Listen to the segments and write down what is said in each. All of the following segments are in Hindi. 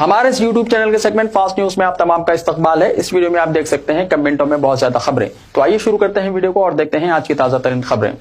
हमारे इस YouTube चैनल के सेगमेंट फास्ट न्यूज में आप तमाम का इस्तकबाल है। इस वीडियो में आप देख सकते हैं कमेंटों में बहुत ज्यादा खबरें। तो आइए शुरू करते हैं वीडियो को और देखते हैं आज की ताजा तरीन खबरें।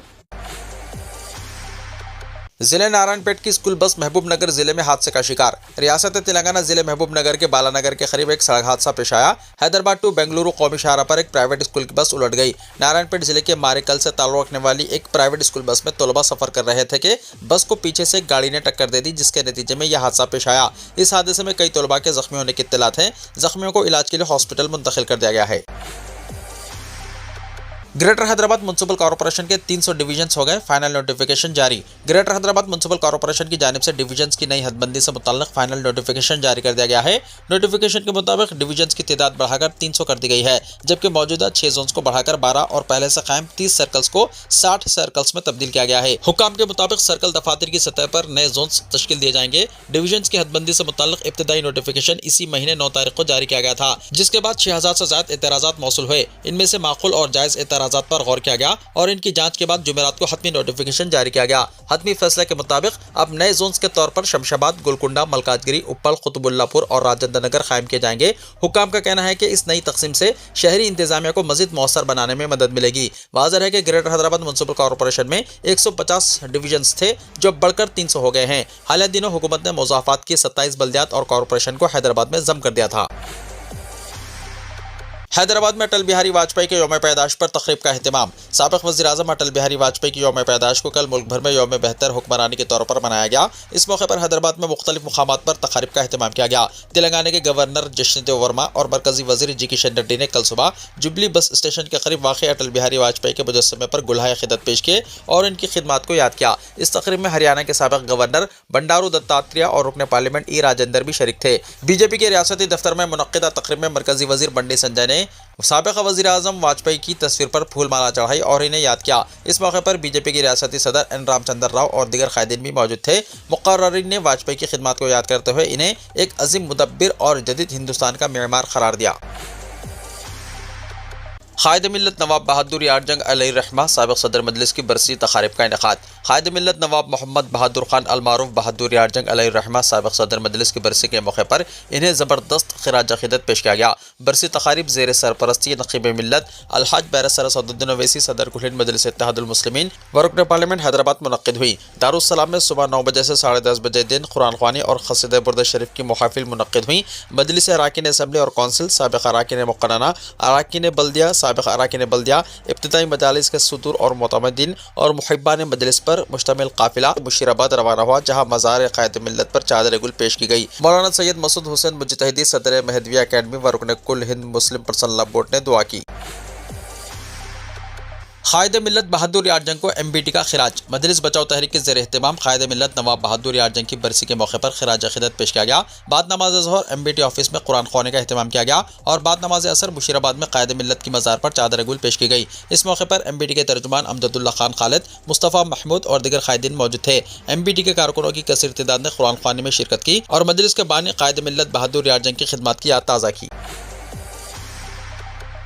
जिले नारायणपेट की स्कूल बस महबूबनगर जिले में हादसे का शिकार। रियासत तेलंगाना जिले महबूबनगर के बालानगर के करीब एक सड़क हादसा पेश आया। हैदराबाद टू बेंगलुरु कौमी शाहरा पर एक प्राइवेट स्कूल की बस उलट गई। नारायणपेट जिले के मारेकल से ताल्लुक रखने वाली एक प्राइवेट स्कूल बस में तलबा सफर कर रहे थे कि बस को पीछे से एक गाड़ी ने टक्कर दे दी, जिसके नतीजे में यह हादसा पेश आया। इस हादसे में कई तलबा के जख्मी होने की इत्तलात है। जख्मियों को इलाज के लिए हॉस्पिटल मुंतकिल कर दिया गया है। ग्रेटर हैदराबाद म्युनिसिपल कॉर्पोरेशन के 300 डिवीजन्स हो गए, फाइनल नोटिफिकेशन जारी। ग्रेटर हैदराबाद म्युनिसिपल कॉर्पोरेशन की जानिब से डिवीजन्स की नई हदबंदी से मुताल्लिक फाइनल नोटिफिकेशन जारी कर दिया गया है। नोटिफिकेशन के मुताबिक डिवीजन्स की तादाद बढ़ाकर 300 कर दी गई है, जबकि मौजूदा 6 जोन्स को बढ़ाकर 12 और पहले से कायम 30 सर्कल्स को 60 सर्कल्स में तब्दील किया गया है। हुक्काम के मुताबिक सर्कल दफातर की सतह पर नए जोन्स तश्कील दिए जाएंगे। डिवीजन्स की हदबंदी से मुताल्लिक इब्तिदाई नोटिफिकेशन इसी महीने 9 तारीख को जारी किया गया था, जिसके बाद 6000 से ज्यादा एतराजात मौसूल हुए। इनमें से माकूल और जायज एतराजात पर गौर किया गया और इनकी जांच के बाद जुमेरात को हतमी नोटिफिकेशन जारी किया गया। हतमी फैसले के मुताबिक अब नए जोन्स के तौर पर शमशाबाद, गोलकुंडा, मलकाजगिरी, उप्पल, कुतुबुल्लापुर और राजेंद्र नगर कायम किए जाएंगे। हुक्काम का कहना है कि इस नई तकसीम से शहरी इंतजामिया को मजीद मौसर बनाने में मदद मिलेगी। वाज़ेह है कि ग्रेटर हैदराबाद म्युनिसिपल कॉर्पोरेशन में 150 डिवीजन्स थे, जो बढ़कर 300 हो गए हैं। हालिया दिनों हुकूमत ने मुज़ाफ़ात की 27 बल्दियात और कॉर्पोरेशन को हैदराबाद में जम कर दिया था। हैदराबाद में अटल बिहारी वाजपेयी के यौम पैदाश पर तकरीब का एहतमाम। साबिक़ वज़ीर-ए-आज़म अटल बिहारी वाजपेयी की यौम पैदाश को कल मुल्क भर में यौम बेहतर हुक्मरानी के तौर पर मनाया गया। इस मौके पर हैदराबाद में मुख्तलिफ मुकामात पर तकारीब का एहतमाम किया गया। तेलंगाना के गवर्नर जशनेदेव वर्मा और मरकजी वज़ीर जी किशन रेड्डी ने कल सुबह जुबली बस स्टेशन के करीब वाक़ अटल बिहारी वाजपेयी के मुजस्समे पर गुलहाए खिदमत पेश किए और इनकी खिदमत को याद किया। इस तकरीब में हरियाणा के साबिक़ गवर्नर बंडारू दत्तात्रेय और रुकन पार्लियामेंट ई राजेंद्र भी शरीक थे। बीजेपी के रियासती दफ्तर में मुनक्किदा तकरीब में मरकजी वज़ीर बंडी संजय ने साबिक़ वज़ीर-ए-आज़म वाजपेयी की तस्वीर पर फूल माला चढ़ाई और इन्हें याद किया। इस मौके पर बीजेपी के रियासती सदर एन रामचंद्र राव और दीगर कायदीन भी मौजूद थे। मुक़र्ररीन ने वाजपेयी की खिदमत को याद करते हुए इन्हें एक अज़ीम मुदब्बिर और जदीद हिंदुस्तान का मेमार करार दिया। क़ायद मिल्लत नवाब बहादुर यार जंग अलैहिर्रहमा साबिक़ सदर मजलिस की बरसी तक़ारीब का इनेक़ाद। क़ायद मिल्लत नवाब मोहम्मद बहादुर खान अलमारूफ बहादुर यार जंग अलैहिर्रहमा साबिक़ सदर मजलिस की बरसी के मौके पर इन्हें ज़बरदस्त ख़िराज अक़ीदत पेश किया गया। बरसी तक़ारीब ज़ेर सरपरस्ती नक़ीब मिल्लत अलहाज बैरिस्टर असदुद्दीन ओवैसी सदर कुल मजलिस इत्तेहादुल मुस्लिमीन व रुकन पार्लियामेंट हैदराबाद मुनक़्क़िद हुई। दारुस्सलाम में सुबह 9 बजे से 10:30 बजे दिन कुरान ख़वानी और क़सीदा बुर्द शरीफ की मुहाफ़िल मुनक़्क़िद हुई। मजलिस अराकीन असम्बली और कौंसिल, साबिक़ अराकीन मुक़र्रना, अराकीन बल्दिया, साबिक़ अराकीन बल्दिया, इब्तिदाई मजालिस के सुदूर और मोतमदीन और मुहिब्बान मजलिस पर मुश्तमिल काफिला मुशीराबाद रवाना हुआ, जहाँ मज़ार क़ायद मिल्लत पर चादर गुल पेश की गई। मौलाना सैयद मसूद हुसैन मुज्तहिदी सदर महदविया अकेडमी व रुकन कुल हिंद मुस्लिम पर्सनल बोर्ड ने दुआ की। क़ायद मिल्लत बहादुर यार जंग को MBT का खिराज। मजलिस बचाओ तहरीक के ज़ेर एहतमाम क़ायद मिल्लत नवाब बहादुर यार जंग की बरसी के मौके पर खिराज अक़ीदत पेश किया गया। बाद नमाज ज़ोहर MBT ऑफिस में कुरान ख़वानी का एहतमाम किया गया और बाद नमाज असर मुशीराबाद में क़ायद मिल्लत की मज़ार पर चादर गुल पेश की गई। इस मौके पर MBT के तर्जुमान अमजदुल्ला खान खालिद, मुस्तफ़ा महमूद और दीगर कायदीन मौजूद थे। MBT के कारकुनों की कसीर तादाद ने कुरान ख़वानी में शिरकत की और मजलिस के बानी क़ायद मिल्लत बहादुर यार जंग की खिदमत की याद ताज़ा की।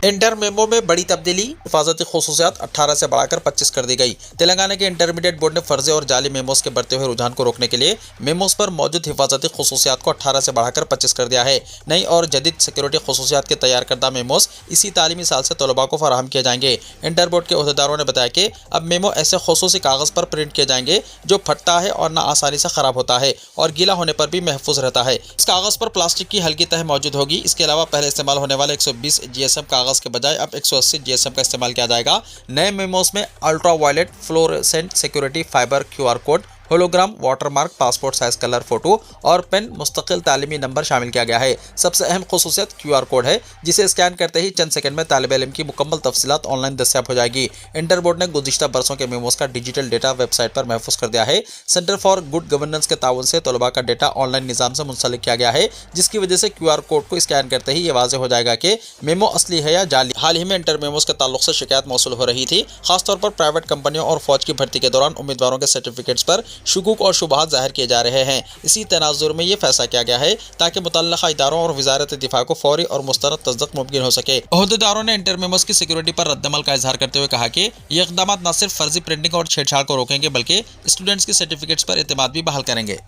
इंटर मेमो में बड़ी तब्दीली, हिफाजती खुसूसियात 18 से बढ़ाकर 25 कर दी गई। तेलंगाना के इंटरमीडिएट बोर्ड ने फर्जी और जाली मेमोस के बढ़ते हुए रुझान को रोकने के लिए मेमोस पर मौजूद हिफाजती खुसूसियात को 18 से बढ़ाकर 25 कर दिया है। नई और जदीद सिक्योरिटी खुसूसियात के तैयार करदा मेमोस इसी तालीमी साल से तलबा को फराहम किए जाएंगे। इंटर बोर्ड के अहदेदारों ने बताया कि अब मेमो ऐसे खुसूसी कागज़ पर प्रिंट किए जाएंगे जो फटता है और ना आसानी से ख़राब होता है और गीला होने पर भी महफूज रहता है। इस कागज़ पर प्लास्टिक की हल्की तह मौजूद होगी। इसके अलावा पहले इस्तेमाल होने वाले 120 GSM कागज़ के बजाय अब 180 GSM का इस्तेमाल किया जाएगा। नए मेमोस में ultraviolet fluorescent security fiber QR code, hologram, watermark, passport size colour photo और पेन, मुस्तकिल तालीमी नंबर शामिल किया गया है। सबसे अहम खुसूसियत QR कोड है, जिसे स्कैन करते ही चंद सेकंड में तालिब इल्म की मुकम्मल तफसीलात ऑनलाइन दस्तियाब हो जाएगी। इंटर बोर्ड ने गुज़िश्ता बरसों के मेमोस का डिजिटल डेटा वेबसाइट पर महफूज कर दिया है। सेंटर फॉर गुड गवर्नेंस के ताउन से तलबा का डेटा ऑनलाइन निज़ाम से मुंसलिक किया गया है, जिसकी वजह से QR कोड को स्कैन करते ही ये वाज़ेह हो जाएगा कि मेमो असली है या जाली। हाल ही में इंटर मेमोस के ताल्लुक से शिकायत मौसूल हो रही थी। खासतौर पर प्राइवेट कंपनियों और फौज की भर्ती के दौरान उम्मीदवारों के सर्टिफिकेट्स पर शुकूक और शुबहात जाहिर किए जा रहे हैं। इसी तनाजुर में ये फैसला किया गया है ताकि मुतल्लिका इदारों और वज़ारत दिफा को फौरी और मुस्तरद तस्दीक मुमकिन हो सके। अहदेदारों ने इंटर मेमोस की सिक्योरिटी पर रद्दमल का इजहार करते हुए कहा कि ये इक़दाम न सिर्फ फर्जी प्रिंटिंग और छेड़छाड़ को रोकेंगे बल्कि स्टूडेंट्स की सर्टिफिकेट्स पर एतमाद भी बहाल करेंगे।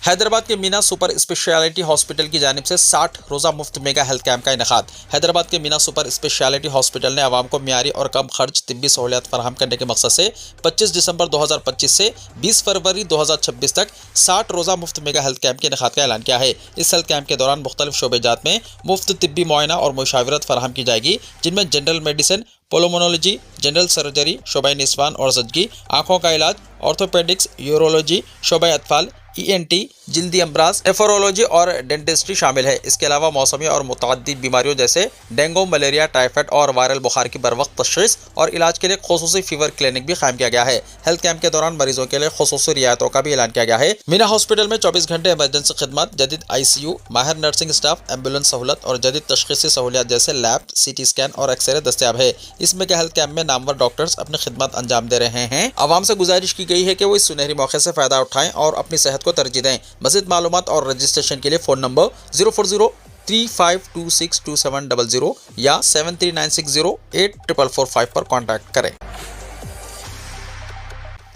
हैदराबाद के मीना सुपर स्पेशलिटी हॉस्पिटल की जानिब से 60 रोज़ा मुफ्त मेगा हेल्थ कैंप का इनेकाद। हैदराबाद के मीना सुपर स्पेशलिटी हॉस्पिटल ने आवाम को मियारी और कम खर्च तिब्बी सहूलियत फराहम करने के मकसद से 25 दिसंबर 2025 से 20 फरवरी 2026 तक 60 रोज़ा मुफ्त मेगा हेल्थ कैंप के इनेकाद का ऐलान किया है। इस हेल्थ कैंप के दौरान मुख्तलिफ शोबेजात में मुफ्त तिब्बी मुआयना और मुशावरत फराहम की जाएगी, जिनमें जनरल मेडिसिन, पोलोमोनोलॉजी, जनरल सर्जरी, शोबा निस्वान और जदगी, आँखों का इलाज, ऑर्थोपेडिक्स, यूरोलॉजी, शोबा अतफाल, ENT, जिल्दी अमराज, नेफ्रोलॉजी और डेंटिस्ट्री शामिल है। इसके अलावा मौसमी और मुतअद्दिद बीमारियों जैसे डेंगू, मलेरिया, टाइफाइड और वायरल बुखार की बरवक्त तशख़ीस और इलाज के लिए खुसूसी फीवर क्लिनिक भी कायम किया गया है। हेल्थ कैंप के दौरान मरीजों के लिए खुसूसी रियायतों का भी ऐलान किया गया है। मीना हॉस्पिटल में 24 घंटे इमरजेंसी खिदमत, जदीद ICU, माहिर नर्सिंग स्टाफ, एम्बुलेंस सहूलत और जदीद तशख़ीसी सहूलियात जैसे लैब, CT स्कैन और एक्सरे दस्तियाब है। इसमें हेल्थ कैंप में नामवर डॉक्टर्स अपनी खिदमत अंजाम दे रहे हैं। आवाम से गुजारिश की गई है कि वो इस सुनहरी मौके से फ़ायदा उठाएं और अपनी सेहत को तरजीह दें। मज़ीद मालूमात और रजिस्ट्रेशन के लिए फ़ोन नंबर 04035262700 या 7396084445 पर कॉन्टैक्ट करें।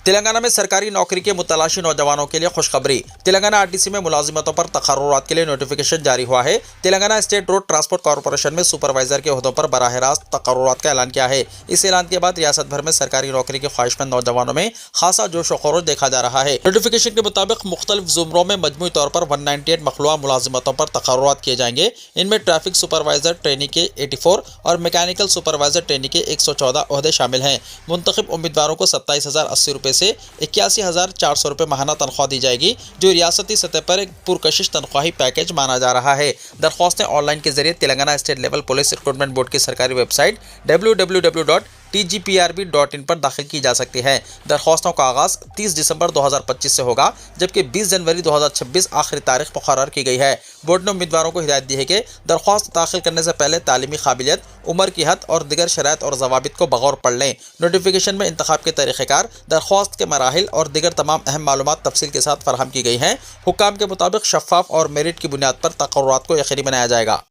तेलंगाना में सरकारी नौकरी के मुतलाशी नौजवानों के लिए खुशखबरी। तेलंगाना RTC में मुलाजिमतों पर तकर्रुरात के लिए नोटिफिकेशन जारी हुआ है। Telangana state road transport corporation में सुपरवाइजर के ओहदों पर बराह रास्त तकर्रुरात का ऐलान किया है। इस ऐलान के बाद रियासत भर में सरकारी नौकरी के ख्वाहिशमंद नौजवानों में खासा जोश व खरोश देखा जा रहा है। नोटिफिकेशन के मुताबिक मुख्तलिफ जुमरों में मजमूई तौर पर 198 मखलूआ मुलाजिमतों पर तकर्रुरात किए जाएंगे। इनमें ट्रैफिक सुपरवाइजर ट्रेनी के 84 और मैकेनिकल सुपरवाइजर ट्रेनी के 114 ओहदे शामिल हैं। मुंतखब उम्मीदवारों को 27,080 रुपये से 81,400 रुपये माहाना तनख्वाह दी जाएगी, जो रियासती सतह पर एक पुरकशिश तनख्वाही पैकेज माना जा रहा है। दरख्वास्तें ऑनलाइन के जरिए Telangana state level police recruitment board की सरकारी वेबसाइट www.tgprb.in पर दाखिल की जा सकती है। दरख्वास्तों का आगाज़ 30 दिसंबर 2025 से होगा, जबकि 20 जनवरी 2026 आखिरी तारीख मुकर्रर की गई है। बोर्ड ने उम्मीदवारों को हिदायत दी है कि दरख्वास्त दाखिल करने से पहले तालीमी काबिलियत, उम्र की हद और दिगर शराइत और ज़वाबित को बगौर पढ़ लें। नोटिफिकेशन में इंतखाब के तरीक़ेकार, दरख्वास्त के मराहिल और दिगर तमाम अहम मालूमात तफसील के साथ फराहम की गई हैं। हुक्काम के मुताबिक शफ़ाफ और मेरिट की बुनियाद पर तकर्रुरात को यकीनी बनाया जाएगा।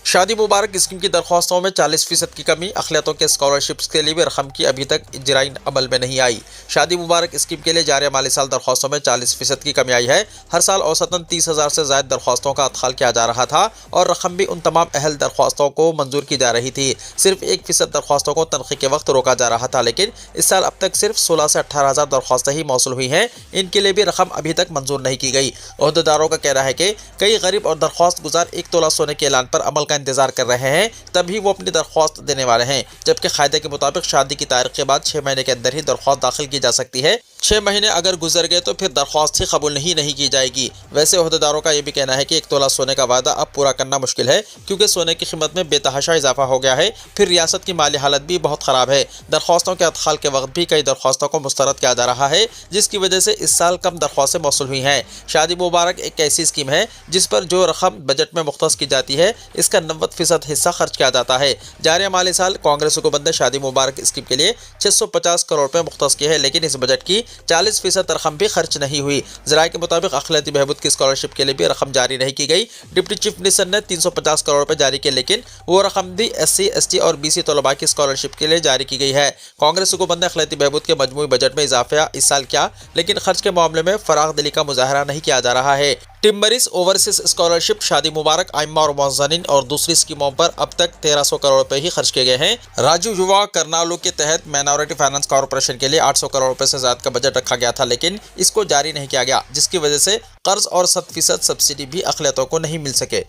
शादी मुबारक स्कीम की दरख्वास्तों में 40% की कमी। अखिलियतों के स्कॉलरशिप्स के लिए भी रकम की अभी तक इजराई अमल में नहीं आई। शादी मुबारक स्कीम के लिए जारी माली साल दरख्वास्तों में 40% की कमी आई है। हर साल औसतन 30,000 से ज़ायद दरख्वास्तों का अदखाल किया जा रहा था और रकम भी उन तमाम अहल दरख्वास्तों को मंजूर की जा रही थी। सिर्फ 1% दरख्वास्तों को तनख़ी के वक्त रोका जा रहा था, लेकिन इस साल अब तक सिर्फ 16 से 18,000 दरख्वास्तें ही मौसूल हुई हैं। इनके लिए भी रकम अभी तक मंजूर नहीं की गई। ओहदेदारों का कहना है कि कई गरीब और दरख्वास्त गुजार 1 तोला सोने के ऐलान पर अमल का इंतजार कर रहे हैं, तभी वो अपनी दरख्वास्त देने वाले हैं। जबकि कायदे के मुताबिक शादी की तारीख के बाद 6 महीने के अंदर ही दरख्वास्त दाखिल की जा सकती है। 6 महीने अगर गुजर गए तो फिर दरख्वास्त ही कबूल नहीं की जाएगी। वैसे ओहदेदारों का यह भी कहना है कि 1 तोला सोने का वादा अब पूरा करना मुश्किल है, क्योंकि सोने की कीमत में बेतहाशा इजाफा हो गया है। फिर रियासत की माली हालत भी बहुत ख़राब है। दरख्वास्तों के अदखाल के वक्त भी कई दरख्वास्तों को मुस्तरद किया जा रहा है, जिसकी वजह से इस साल कम दरख्वास्तें मौसूल हुई हैं। शादी मुबारक एक ऐसी स्कीम है जिस पर जो रकम बजट में मुख्तस की जाती है, इसका 90% हिस्सा खर्च किया जाता है। जारी माली साल कांग्रेस हुकूमत ने शादी मुबारक स्कीम के लिए 650 करोड़ रुपए मुख्तस किए हैं, लेकिन इस बजट की 40% रकम भी खर्च नहीं हुई। ज़राए के मुताबिक अखिलती बहबूद की स्कॉलरशिप के लिए भी रकम जारी नहीं की गई। डिप्टी चीफ मिनिस्टर ने 350 करोड़ रुपए जारी किए, लेकिन वो रकम भी SC, ST और BC तलबा की स्कॉलरशिप के लिए जारी की गई है। कांग्रेस हुकूमत ने अखिलती बहबूद के मजमूई बजट में इजाफा इस साल किया, लेकिन खर्च के मामले में फराग दिली का मुजाहरा नहीं किया जा रहा है। टिम्बरिस ओवरसीज स्कॉलरशिप, शादी मुबारक, आइम्मा और मुअज़्ज़िनीन और दूसरी स्कीमों पर अब तक 1300 करोड़ रुपए ही खर्च किए गए हैं। राजू युवा करनालू के तहत माइनॉरिटी फाइनेंस कॉर्पोरेशन के लिए 800 करोड़ रुपए से ज़्यादा का बजट रखा गया था, लेकिन इसको जारी नहीं किया गया, जिसकी वजह से कर्ज और 100% सब्सिडी भी अखिलियतों को नहीं मिल सके।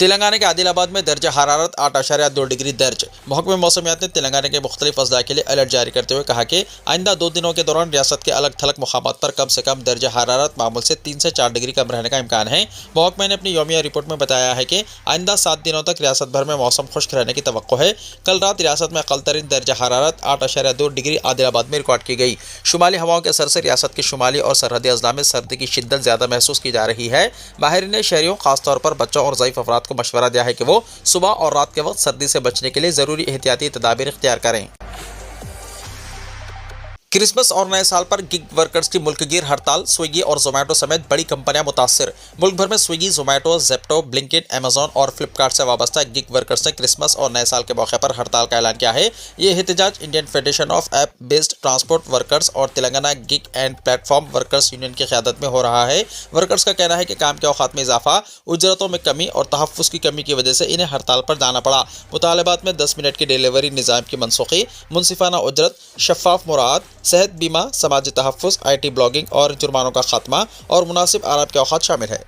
तेलंगाना के आदिलाबाद में दर्जा हरारत 8.2 डिग्री दर्ज। महकमे मौसमियात ने तेलंगाना के मुख्तलिफ अजला के लिए अलर्ट जारी करते हुए कहा कि आइंदा 2 दिनों के दौरान रियासत के अलग थलग मुकामात पर कम से कम दर्जा हरारत मामूल से 3 से 4 डिग्री कम रहने का इम्कान है। महकमे ने अपनी यौमिया रिपोर्ट में बताया है कि आइंदा 7 दिनों तक रियासत भर में मौसम खुश्क रहने की तवक्को है। कल रात रियासत में अक़ल तरीन दर्जा हरारत 8.2 डिग्री आदिलाबाद में रिकॉर्ड की गई। शुमाली हवाओं के असर से रियासत के शुमाली और सरहदी अजला में सर्दी की शिद्दत ज़्यादा महसूस की जा रही है। माहिरीन ने शहरियों, खासतौर पर बच्चों और ज़ईफ़ अफराद को मशवरा दिया है कि वो सुबह और रात के वक्त सर्दी से बचने के लिए जरूरी एहतियाती तदाबीर इख्तियार करें। क्रिसमस और नए साल पर गिग वर्कर्स की मुल्कगीर हड़ताल, स्विगी और जोमेटो समेत बड़ी कंपनियां मुतासिर। मुल्क भर में Swiggy, Zomato, Zepto, Blinkit, Amazon और फ्लिपकार्ट से वाबस्ता गिग वर्कर्स ने क्रिसमस और नए साल के मौके पर हड़ताल का ऐलान किया है। ये एहतजाज Indian federation of app based transport workers और Telangana gig and platform workers union की क़यादत में हो रहा है। वर्कर्स का कहना है कि काम के औकात में इजाफा, उजरतों में कमी और तहफ़्फ़ुज़ की कमी की वजह से इन्हें हड़ताल पर जाना पड़ा। मुतालबात में 10 मिनट की डिलीवरी निज़ाम की मनसूखी, मुनसिफाना उजरत, शफ़ाफ मुराद, सेहत बीमा, समाजी तहफ़्फ़ुज़, IT ब्लॉगिंग और जुर्मानों का खात्मा और मुनासिब आराम के औकात शामिल है।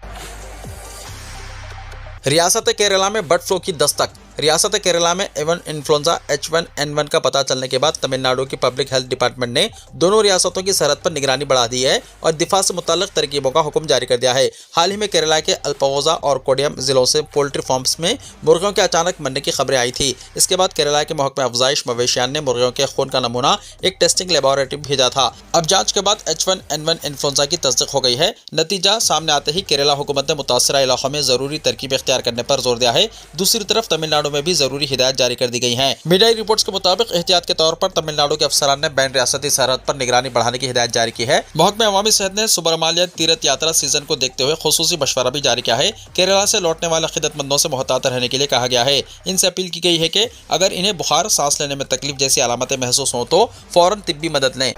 रियासत केरला में बर्ड फ्लू की दस्तक। रियासत केरला में एवन इन्फ्लुएंजा H1N1 का पता चलने के बाद तमिलनाडु की पब्लिक हेल्थ डिपार्टमेंट ने दोनों रियासतों की सरहद पर निगरानी बढ़ा दी है और दिफा से मुताल्लिक तरकीबों का हुक्म जारी कर दिया है। हाल ही में केरला के अल्पवोजा और कोडियम जिलों से पोल्ट्री फार्म्स में मुर्गियों के अचानक मरने की खबरें आई थी। इसके बाद केरला के महकमा अफजाइश मवेशियान ने मुर्गियों के खून का नमूना एक टेस्टिंग लेबोरेटरी में भेजा था। अब जांच के बाद H1N1 इन्फ्लुएंजा की तस्दीक हो गई है। नतीजा सामने आते ही केरला हुकूमत ने मुतासरा इलाकों में जरूरी तरकीब इख्तियार करने पर जोर दिया है। दूसरी तरफ तमिलनाडु में भी जरूरी हिदायत जारी कर दी गई हैं। मीडिया रिपोर्ट्स के मुताबिक एहतियात के तौर पर तमिलनाडु के अफसरान ने बैन रियासती सरहद पर निगरानी बढ़ाने की हिदायत जारी की है। महकमा अवामी सेहत ने सुब्रमण्यम तीर्थ यात्रा सीजन को देखते हुए खुसूसी मशवरा भी जारी किया है। केरला से लौटने वाले खिदमतमंदों से मोहतात रहने के लिए कहा गया है। इनसे अपील की गई है कि अगर इन्हें बुखार, सांस लेने में तकलीफ जैसी अलामतें महसूस हों तो फौरन तिब्बी मदद लें।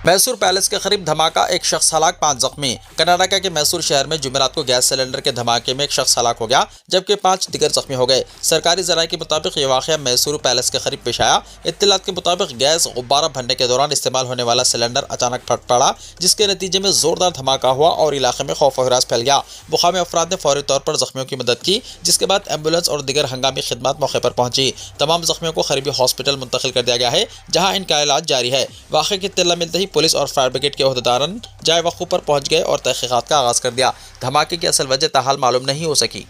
मैसूर पैलेस के करीब धमाका, एक शख्स हलाक, 5 जख्मी। कर्नाटक के मैसूर शहर में जुमेरात को गैस सिलेंडर के धमाके में एक शख्स हलाक हो गया जबकि 5 दिगर जख्मी हो गए। सरकारी जराये के मुताबिक ये वाक़या मैसूर पैलेस के करीब पेश आया। इत्तलात के मुताबिक गैस गुब्बारा भरने के दौरान इस्तेमाल होने वाला सिलेंडर अचानक फट पड़ा जिसके नतीजे में जोरदार धमाका हुआ और इलाके में खौफ और हरास फैल गया। मुकामी अफराद ने फौरी तौर पर जख्मियों की मदद की जिसके बाद एम्बुलेंस और दिगर हंगामी खिदमत मौके पर पहुंची। तमाम जख्मियों को करीबी हॉस्पिटल मुंतकिल कर दिया गया है जहाँ इनका इलाज जारी है। वाक़े की इत्तला मिलते ही पुलिस और फायर ब्रिगेड के अहदेदारान जाए वक़्फ़ पर पहुंच गए और तहक़ीक़ात का आगाज़ कर दिया। धमाके की असल वजह ताहाल मालूम नहीं हो सकी।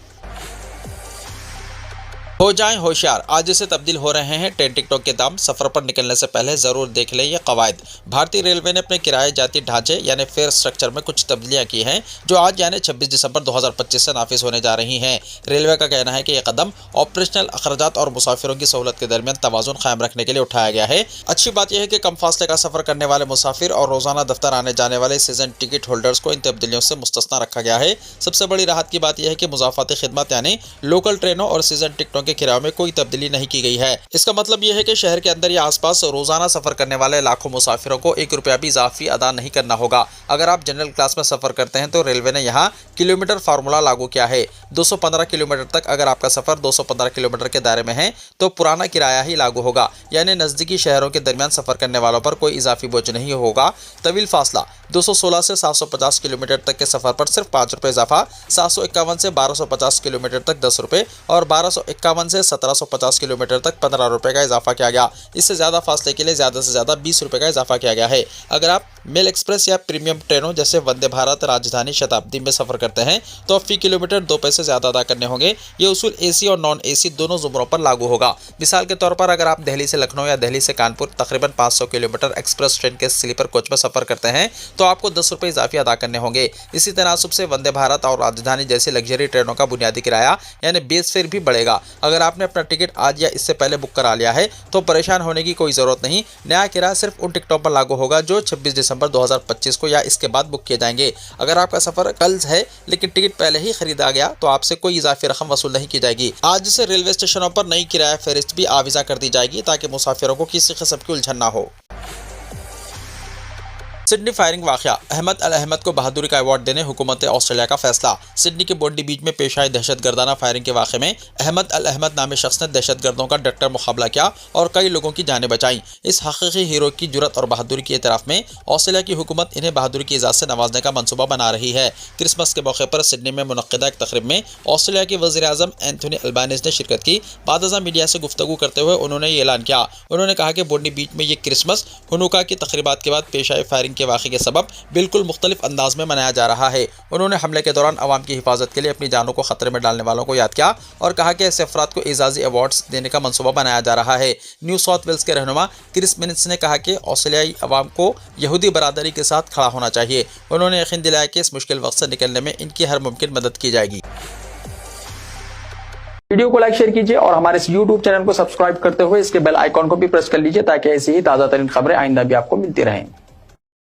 हो जाएं होशियार, आज से तब्दील हो रहे हैं ट्रेन टिकटों के दाम। सफ़र पर निकलने से पहले ज़रूर देख लें ये कवायद। भारतीय रेलवे ने अपने किराए जाती ढांचे यानी फेयर स्ट्रक्चर में कुछ तब्दीलियां की हैं जो आज यानी 26 दिसंबर 2025 से नाफिज होने जा रही हैं। रेलवे का कहना है कि यह कदम ऑपरेशनल अखराजात और मुसाफिरों की सहूलत के दरमियान तवाज़ुन कायम रखने के लिए उठाया गया है। अच्छी बात यह है कि कम फासले का सफ़र करने वाले मुसाफिर और रोज़ाना दफ्तर आने जाने वाले सीजन टिकट होल्डर्स को इन तब्दीलियों से मुस्तस्ना रखा गया है। सबसे बड़ी राहत की बात यह है कि मुजाफाती खिदमत यानी लोकल ट्रेनों और सीजन टिकटों के किराए में कोई तब्दीली नहीं की गई है। इसका मतलब यह है कि शहर के अंदर या आसपास रोजाना सफर करने वाले लाखों मुसाफिरों को 1 रुपया भी इजाफी अदा नहीं करना होगा। अगर आप जनरल क्लास में सफर करते हैं तो रेलवे ने यहाँ किलोमीटर फार्मूला लागू किया है। 215 किलोमीटर तक अगर आपका सफर 215 किलोमीटर के दायरे में है तो पुराना किराया ही लागू होगा यानी नजदीकी शहरों के दरमियान सफर करने वालों पर कोई इजाफी बोझ नहीं होगा। तवील फासला 216 से 750 किलोमीटर तक के सफर पर सिर्फ 5 रुपये इजाफा, 751 से 1250 किलोमीटर तक 10 रुपये और 1251 से 1750 किलोमीटर तक 15 रुपये का इजाफा किया गया। इससे ज़्यादा फासले के लिए ज़्यादा से ज़्यादा 20 रुपये का इजाफा किया गया है। अगर आप मेल एक्सप्रेस या प्रीमियम ट्रेनों जैसे वंदे भारत, राजधानी, शताब्दी में सफर करते हैं तो फी किलोमीटर 2 पैसे ज़्यादा अदा करने होंगे। ये उसूल AC और नॉन AC दोनों ज़ुमरों पर लागू होगा। मिसाल के तौर पर अगर आप दिल्ली से लखनऊ या दिल्ली से कानपुर तकरीबन 500 किलोमीटर एक्सप्रेस ट्रेन के स्लीपर कोच में सफर करते हैं तो आपको 10 रुपये इजाफी अदा करने होंगे। इसी तनासुब से वंदे भारत और राजधानी जैसी लग्जरी ट्रेनों का बुनियादी किराया यानी बेस फेयर भी बढ़ेगा। अगर आपने अपना टिकट आज या इससे पहले बुक करा लिया है तो परेशान होने की कोई ज़रूरत नहीं। नया किराया सिर्फ उन टिकटों पर लागू होगा जो 26 दिसंबर 2025 को या इसके बाद बुक किए जाएंगे। अगर आपका सफर कल है लेकिन टिकट पहले ही खरीदा गया तो आपसे कोई इजाफी रकम वसूल नहीं की जाएगी। आज से रेलवे स्टेशनों पर नई किराया फहरिस्त भी आविज़ा कर दी जाएगी ताकि मुसाफिरों को किसी किस्म की उलझन ना हो। सिडनी फायरिंग वाक़या, अहमद अल अहमद को बहादुरी का अवार्ड देने हुकूमत ऑस्ट्रेलिया का फैसला। सिडनी के बोंडी बीच में पेश आई दहशतगर्दाना फायरिंग के वाक़े में अहमद अल अहमद नामी शख्स ने दहशतगर्दों का डटकर मुकाबला किया और कई लोगों की जानें बचाई। इस हकीकी हीरो की जुरत और बहादुरी की एतराफ़ में ऑस्ट्रेलिया की हुकूमत इन्हें बहादुरी की इजाज़त से नवाजने का मनसूबा बना रही है। क्रिसमस के मौके पर सिडनी में मुनक़्क़िदा एक तक़रीब में ऑस्ट्रेलिया के वज़ीर-ए-आज़म एंथोनी अल्बानीज़ ने शिरकत की। बाद मीडिया से गुफ्तगू करते हुए उन्होंने ये ऐलान किया। उन्होंने कहा कि बोंडी बीच में ये क्रिसमस हुनुका की तक़रीबात के बाद पेश आए फायरिंग के वाक़े के सबब बिल्कुल मुख्तलिफ अंदाज में मनाया जा रहा है। उन्होंने हमले के दौरान अवाम की हिफाजत के लिए अपनी जानों को खतरे में डालने वालों को याद किया और कहा कि ऐसे अफराद को एजाज़ी अवार्ड्स देने का मनसूबा बनाया जा रहा है। न्यू साउथ वेल्स के रहनुमा क्रिस मिनिट्स ने कहा कि ऑस्ट्रेलियाई अवाम को यहूदी बरादरी के साथ खड़ा होना चाहिए। उन्होंने यकीन दिलाया कि इस मुश्किल वक्त से निकलने में इनकी हर मुमकिन मदद की जाएगी। वीडियो को लाइक शेयर कीजिए और हमारे इस YouTube चैनल को सब्सक्राइब करते हुए इसके बेल आइकॉन को भी प्रेस कर लीजिए ताकि ऐसी ही ताजा तरीन खबरें आइंदा भी आपको मिलती रहें।